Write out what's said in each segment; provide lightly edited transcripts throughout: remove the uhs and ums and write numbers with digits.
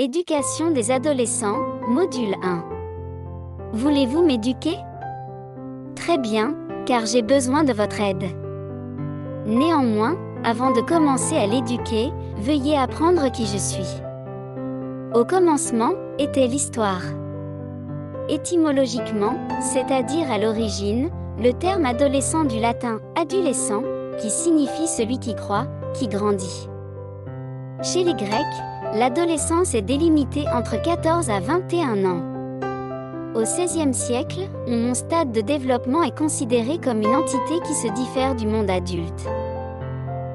Éducation des adolescents, module 1. Voulez-vous m'éduquer? Très bien, car j'ai besoin de votre aide. Néanmoins, avant de commencer à l'éduquer, veuillez apprendre qui je suis. Au commencement, était l'histoire. Étymologiquement, c'est-à-dire à l'origine, le terme adolescent du latin adolescent, qui signifie celui qui croît, qui grandit. Chez les Grecs, l'adolescence est délimitée entre 14 à 21 ans. Au XVIe siècle, mon stade de développement est considéré comme une entité qui se diffère du monde adulte.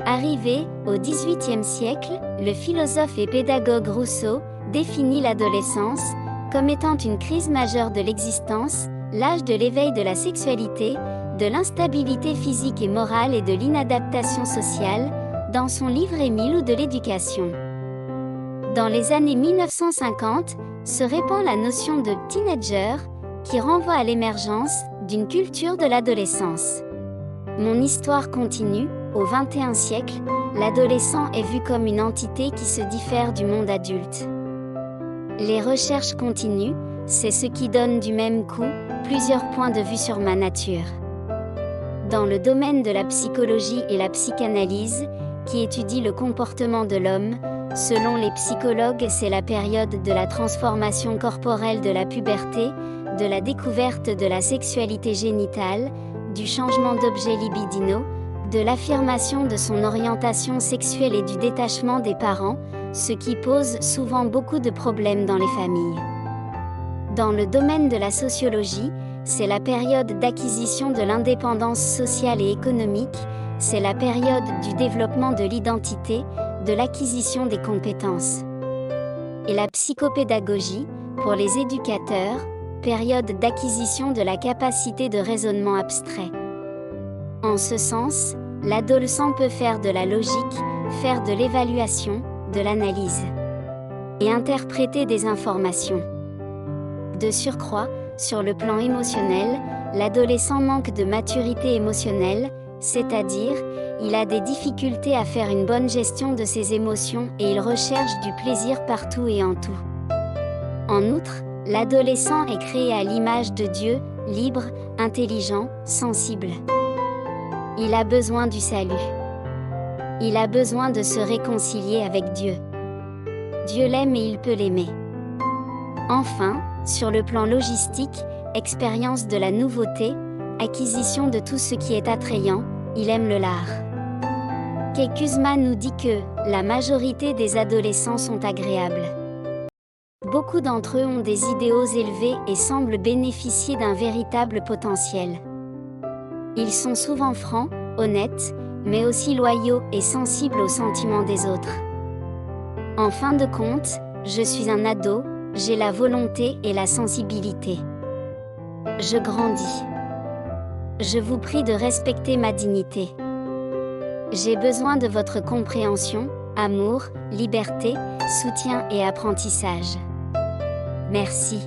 Arrivé au XVIIIe siècle, le philosophe et pédagogue Rousseau définit l'adolescence comme étant une crise majeure de l'existence, l'âge de l'éveil de la sexualité, de l'instabilité physique et morale et de l'inadaptation sociale, dans son livre Émile ou de l'éducation. Dans les années 1950, se répand la notion de « teenager » qui renvoie à l'émergence d'une culture de l'adolescence. Mon histoire continue, au XXIe siècle, l'adolescent est vu comme une entité qui se diffère du monde adulte. Les recherches continuent, c'est ce qui donne du même coup plusieurs points de vue sur ma nature. Dans le domaine de la psychologie et la psychanalyse, qui étudie le comportement de l'homme, selon les psychologues, c'est la période de la transformation corporelle de la puberté, de la découverte de la sexualité génitale, du changement d'objet libidinaux, de l'affirmation de son orientation sexuelle et du détachement des parents, ce qui pose souvent beaucoup de problèmes dans les familles. Dans le domaine de la sociologie, c'est la période d'acquisition de l'indépendance sociale et économique, c'est la période du développement de l'identité, de l'acquisition des compétences. Et la psychopédagogie, pour les éducateurs, période d'acquisition de la capacité de raisonnement abstrait. En ce sens, l'adolescent peut faire de la logique, faire de l'évaluation, de l'analyse et interpréter des informations. De surcroît, sur le plan émotionnel, l'adolescent manque de maturité émotionnelle, c'est-à-dire, il a des difficultés à faire une bonne gestion de ses émotions et il recherche du plaisir partout et en tout. En outre, l'adolescent est créé à l'image de Dieu, libre, intelligent, sensible. Il a besoin du salut. Il a besoin de se réconcilier avec Dieu. Dieu l'aime et il peut l'aimer. Enfin, sur le plan logistique, expérience de la nouveauté, acquisition de tout ce qui est attrayant, il aime le lard. Kay Kuzma nous dit que la majorité des adolescents sont agréables. Beaucoup d'entre eux ont des idéaux élevés et semblent bénéficier d'un véritable potentiel. Ils sont souvent francs, honnêtes, mais aussi loyaux et sensibles aux sentiments des autres. En fin de compte, je suis un ado, j'ai la volonté et la sensibilité. Je grandis. Je vous prie de respecter ma dignité. J'ai besoin de votre compréhension, amour, liberté, soutien et apprentissage. Merci.